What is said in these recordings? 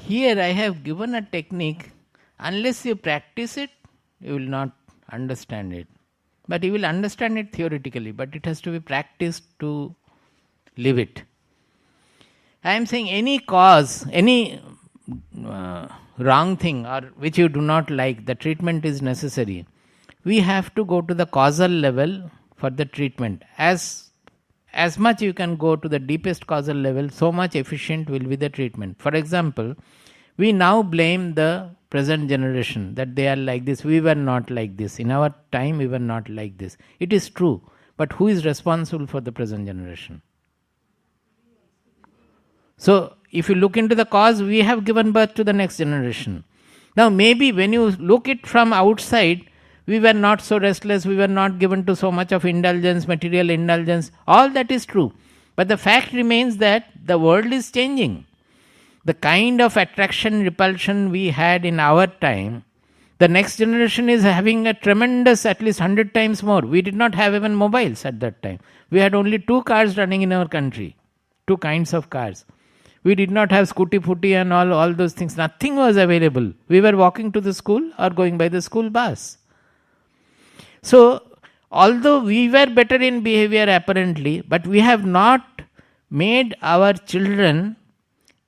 here I have given a technique. Unless you practice it, you will not understand it. But you will understand it theoretically, but it has to be practiced to live it. I am saying any cause, any wrong thing or which you do not like, the treatment is necessary. We have to go to the causal level for the treatment. As much you can go to the deepest causal level, so much efficient will be the treatment. For example, we now blame the present generation that they are like this. We were not like this. In our time, we were not like this. It is true. But who is responsible for the present generation? So, if you look into the cause, we have given birth to the next generation. Now, maybe when you look it from outside, we were not so restless, we were not given to so much of indulgence, material indulgence. All that is true. But the fact remains that the world is changing. The kind of attraction, repulsion we had in our time, the next generation is having a tremendous, at least 100 times more. We did not have even mobiles at that time. We had only 2 cars running in our country. 2 kinds of cars. We did not have scooty footy and all those things. Nothing was available. We were walking to the school or going by the school bus. So, although we were better in behavior apparently, but we have not made our children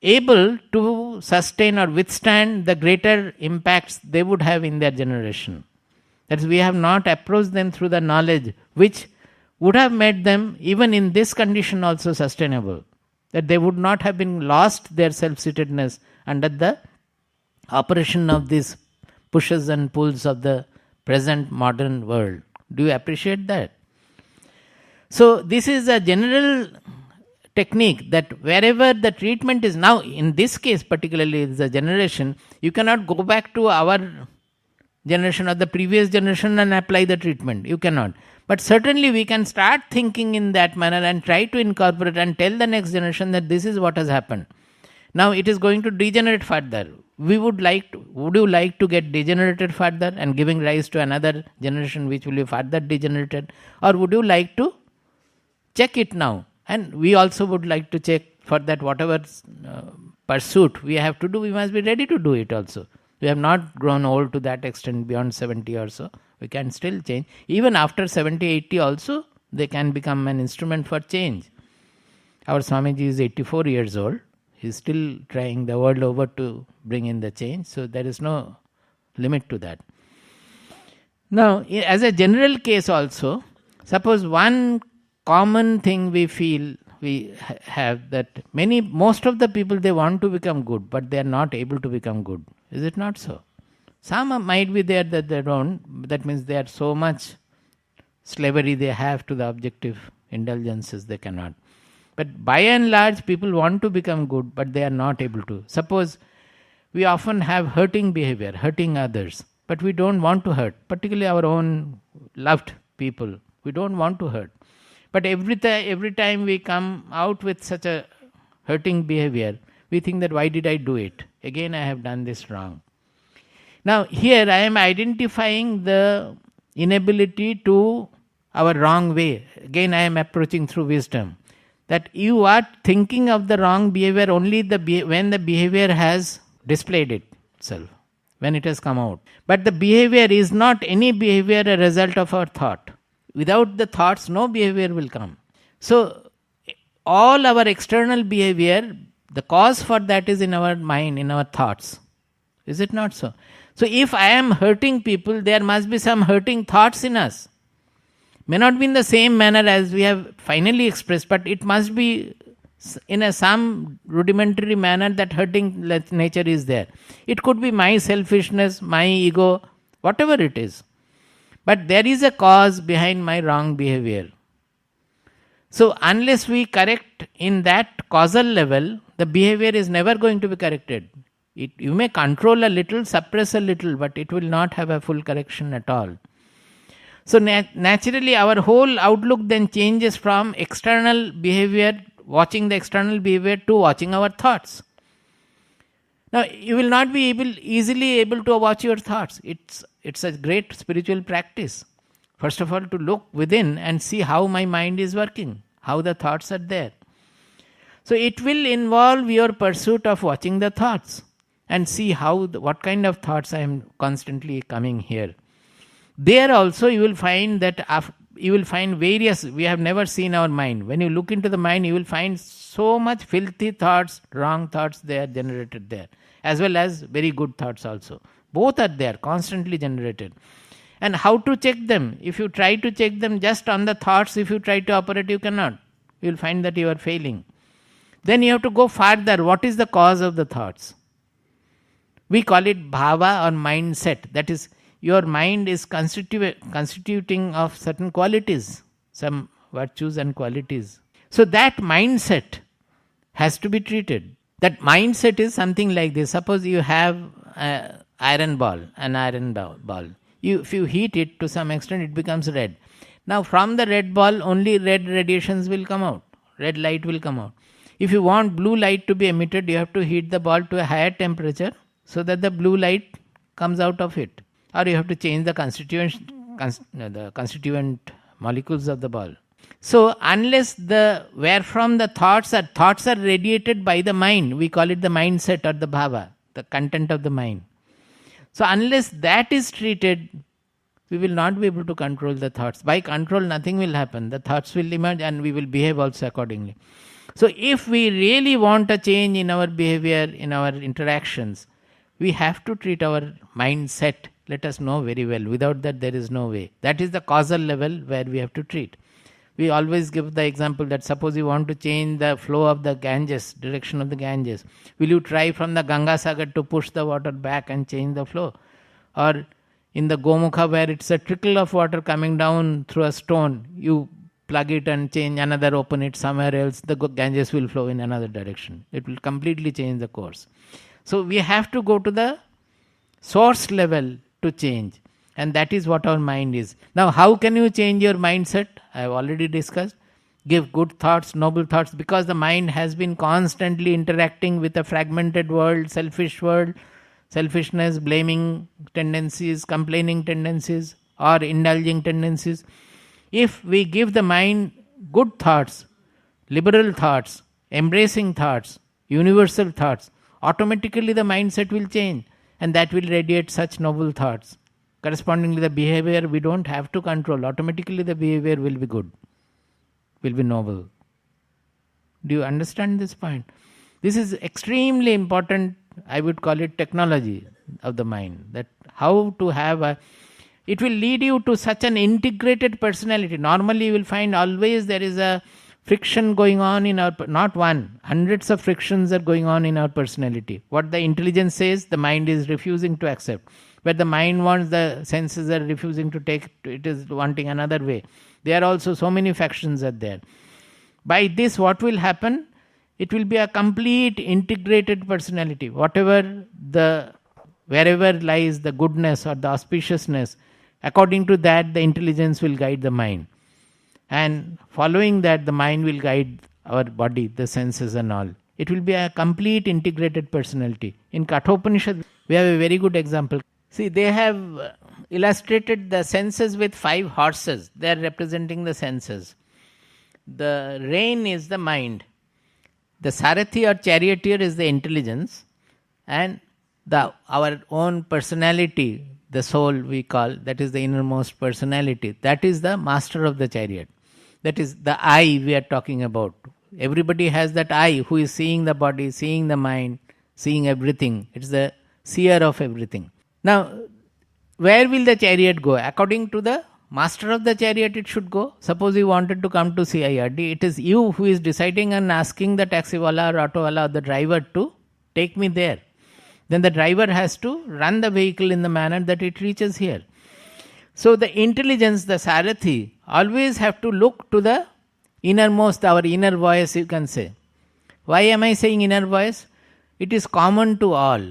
able to sustain or withstand the greater impacts they would have in their generation. That is, we have not approached them through the knowledge which would have made them, even in this condition, also sustainable. That they would not have been lost their self-centeredness under the operation of these pushes and pulls of the present modern world. Do you appreciate that? So this is a general technique that wherever the treatment is now, in this case particularly the generation, you cannot go back to our generation or the previous generation and apply the treatment. You cannot. But certainly we can start thinking in that manner and try to incorporate and tell the next generation that this is what has happened. Now it is going to degenerate further. Would you like to get degenerated further and giving rise to another generation which will be further degenerated? Or would you like to check it now? And we also would like to check for that whatever pursuit we have to do, we must be ready to do it also. We have not grown old to that extent beyond 70 or so. We can still change. Even after 70, 80 also, they can become an instrument for change. Our Swamiji is 84 years old. He is still trying the world over to bring in the change. So there is no limit to that. Now, as a general case also, suppose one common thing we feel we have that most of the people, they want to become good, but they are not able to become good. Is it not so? Some might be there that they don't. That means they are so much slavery they have to the objective indulgences, they cannot. But by and large, people want to become good, but they are not able to. Suppose we often have hurting behavior, hurting others, but we don't want to hurt, particularly our own loved people. We don't want to hurt. But every time we come out with such a hurting behavior, we think that why did I do it? Again, I have done this wrong. Now, here I am identifying the inability to our wrong way. Again, I am approaching through wisdom. That you are thinking of the wrong behavior only when the behavior has displayed itself, when it has come out. But the behavior is not any behavior a result of our thought. Without the thoughts, no behavior will come. So, all our external behavior, the cause for that is in our mind, in our thoughts. Is it not so? So, if I am hurting people, there must be some hurting thoughts in us. May not be in the same manner as we have finally expressed, but it must be in some rudimentary manner that hurting nature is there. It could be my selfishness, my ego, whatever it is. But there is a cause behind my wrong behavior. So unless we correct in that causal level, the behavior is never going to be corrected. You may control a little, suppress a little, but it will not have a full correction at all. So naturally our whole outlook then changes from external behavior, watching the external behavior, to watching our thoughts. Now you will not be easily able to watch your thoughts. It's a great spiritual practice. First of all, to look within and see how my mind is working, how the thoughts are there. So it will involve your pursuit of watching the thoughts. and see what kind of thoughts I am constantly coming here. There also you will find that you will find various, we have never seen our mind. When you look into the mind, you will find so much filthy thoughts, wrong thoughts they are generated there, as well as very good thoughts also. Both are there, constantly generated. And how to check them? If you try to check them just on the thoughts, if you try to operate, you cannot. You will find that you are failing. Then you have to go further. What is the cause of the thoughts? We call it bhava or mindset. That is, your mind is constituting of certain qualities, some virtues and qualities. So that mindset has to be treated. That mindset is something like this. Suppose you have an iron ball. If you heat it to some extent, it becomes red. Now from the red ball, only red radiations will come out. Red light will come out. If you want blue light to be emitted, you have to heat the ball to a higher temperature so that the blue light comes out of it. Or you have to change the constituent molecules of the ball. So unless wherefrom the thoughts are radiated by the mind, we call it the mindset or the bhava, the content of the mind. So unless that is treated, we will not be able to control the thoughts. By control, nothing will happen. The thoughts will emerge and we will behave also accordingly. So if we really want a change in our behavior, in our interactions, we have to treat our mindset. Let us know very well. Without that, there is no way. That is the causal level where we have to treat. We always give the example that suppose you want to change the flow of the Ganges, direction of the Ganges. Will you try from the Ganga Sagar to push the water back and change the flow? Or in the Gomukha, where it's a trickle of water coming down through a stone, you plug it and change another, open it somewhere else, the Ganges will flow in another direction. It will completely change the course. So we have to go to the source level to change. And that is what our mind is. Now, how can you change your mindset? I have already discussed. Give good thoughts, noble thoughts, because the mind has been constantly interacting with a fragmented world, selfishness, blaming tendencies, complaining tendencies, or indulging tendencies. If we give the mind good thoughts, liberal thoughts, embracing thoughts, universal thoughts, automatically the mindset will change and that will radiate such noble thoughts. Correspondingly, the behavior we don't have to control. Automatically the behavior will be good, will be noble. Do you understand this point? This is extremely important. I would call it technology of the mind. That how to have it will lead you to such an integrated personality. Normally you will find always there is a friction going on in our, not one, hundreds of frictions are going on in our personality. What the intelligence says, the mind is refusing to accept. Where the mind wants, the senses are refusing to take, it is wanting another way. There are also so many factions are there. By this, what will happen? It will be a complete integrated personality. Wherever lies the goodness or the auspiciousness, according to that, the intelligence will guide the mind. And following that, the mind will guide our body, the senses and all. It will be a complete integrated personality. In Kathopanishad, we have a very good example. See, they have illustrated the senses with 5 horses. They are representing the senses. The rein is the mind. The Sarathi or charioteer is the intelligence. And our own personality, the soul we call, that is the innermost personality. That is the master of the chariot. That is the I we are talking about. Everybody has that I who is seeing the body, seeing the mind, seeing everything. It's the seer of everything. Now, where will the chariot go? According to the master of the chariot, it should go. Suppose you wanted to come to CIRD, it is you who is deciding and asking the taxiwala or autowala or the driver to take me there. Then the driver has to run the vehicle in the manner that it reaches here. So the intelligence, the Sarathi, always have to look to the innermost, our inner voice, you can say. Why am I saying inner voice? It is common to all.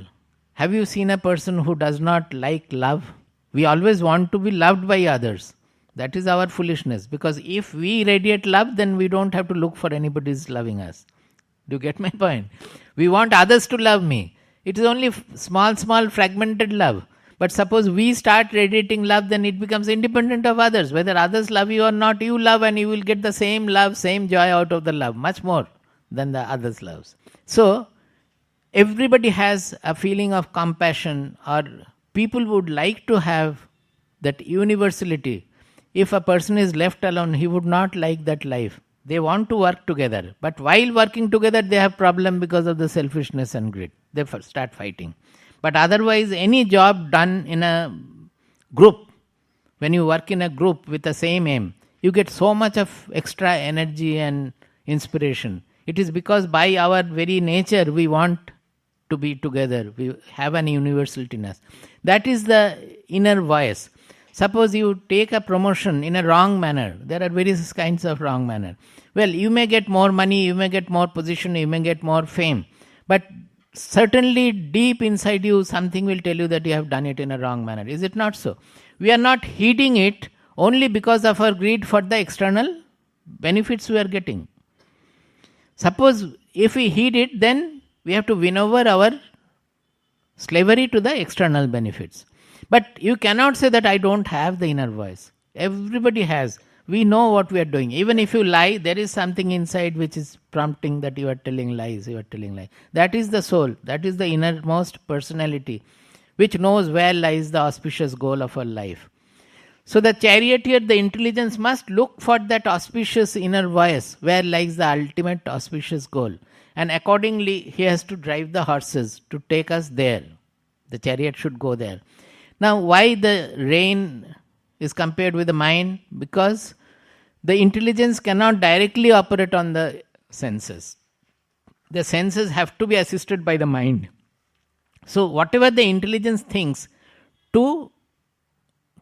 Have you seen a person who does not like love? We always want to be loved by others. That is our foolishness. Because if we radiate love, then we don't have to look for anybody's loving us. Do you get my point? We want others to love me. It is only small fragmented love. But suppose we start radiating love, then it becomes independent of others. Whether others love you or not, you love and you will get the same love, same joy out of the love. Much more than the others' loves. So, Everybody has a feeling of compassion, or people would like to have that universality. If a person is left alone, he would not like that life. They want to work together, but while working together, they have problem because of the selfishness and greed. They start fighting. But otherwise, any job done in a group, when you work in a group with the same aim, you get so much of extra energy and inspiration. It is because by our very nature we want to be together. We have an universality in us. That is the inner voice. Suppose you take a promotion in a wrong manner. There are various kinds of wrong manner. Well, you may get more money, you may get more position, you may get more fame. But certainly deep inside you, something will tell you that you have done it in a wrong manner. Is it not so? We are not heeding it only because of our greed for the external benefits we are getting. Suppose if we heed it, then we have to win over our slavery to the external benefits. But you cannot say that I don't have the inner voice. Everybody has. We know what we are doing. Even if you lie, there is something inside which is prompting that you are telling lies, you are telling lies. That is the soul. That is the innermost personality which knows where lies the auspicious goal of our life. So the charioteer, the intelligence, must look for that auspicious inner voice, where lies the ultimate auspicious goal. And accordingly, he has to drive the horses to take us there. The chariot should go there. Now, why the rein is compared with the mind? Because the intelligence cannot directly operate on the senses. The senses have to be assisted by the mind. So, whatever the intelligence thinks, to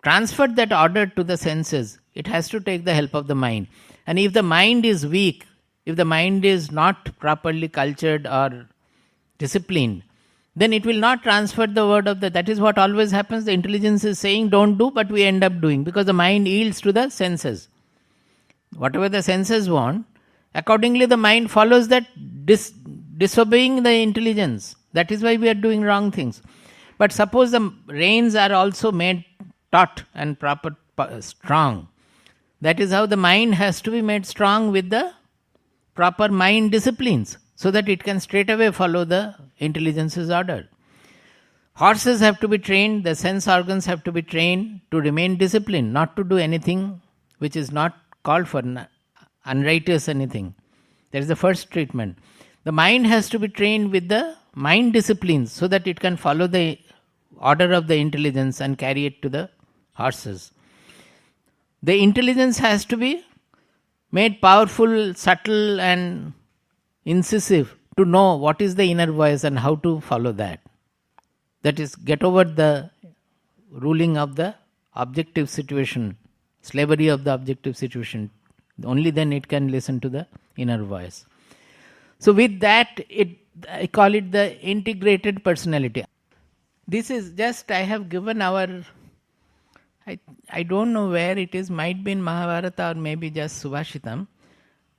transfer that order to the senses, it has to take the help of the mind. And if the mind is weak, if the mind is not properly cultured or disciplined, then it will not transfer the word of the... That is what always happens. The intelligence is saying don't do, but we end up doing, because the mind yields to the senses. Whatever the senses want, accordingly the mind follows that, disobeying the intelligence. That is why we are doing wrong things. But suppose the reins are also made taut and proper, strong. That is how the mind has to be made strong with the proper mind disciplines, so that it can straight away follow the intelligence's order. Horses have to be trained, the sense organs have to be trained to remain disciplined, not to do anything which is not called for, unrighteous anything. That is the first treatment. The mind has to be trained with the mind disciplines, so that it can follow the order of the intelligence and carry it to the horses. The intelligence has to be made powerful, subtle and incisive, to know what is the inner voice and how to follow that. That is, get over the ruling of the objective situation, slavery of the objective situation. Only then it can listen to the inner voice. So with that, I call it the integrated personality. This is just, I have given our, I don't know where it is, might be in Mahabharata or maybe just Subhashitam.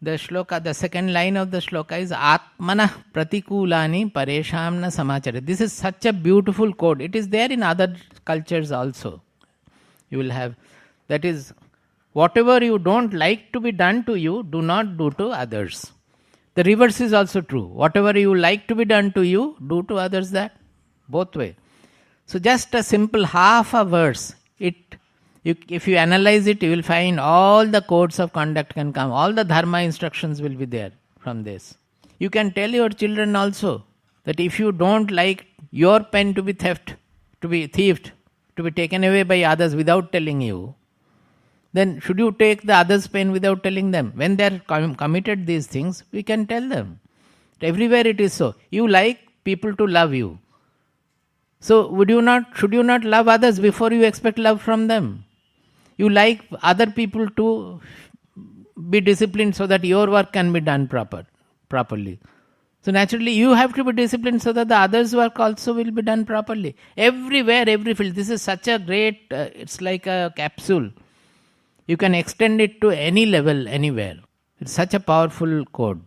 The shloka, the second line of the shloka is Atmanah Pratikulani Pareshamna Samachare. This is such a beautiful quote. It is there in other cultures also. You will have, that is, whatever you don't like to be done to you, do not do to others. The reverse is also true. Whatever you like to be done to you, do to others that. Both way. So just a simple half a verse, if you analyze it, you will find all the codes of conduct can come. All the dharma instructions will be there from this. You can tell your children also that if you don't like your pen to be thieved, to be taken away by others without telling you, then should you take the other's pen without telling them? When they are committed these things, we can tell them. Everywhere it is so. You like people to love you. So should you not love others before you expect love from them? You like other people to be disciplined so that your work can be done properly. So naturally you have to be disciplined so that the others' work also will be done properly. Everywhere, every field. This is such a great, it's like a capsule. You can extend it to any level, anywhere. It's such a powerful code.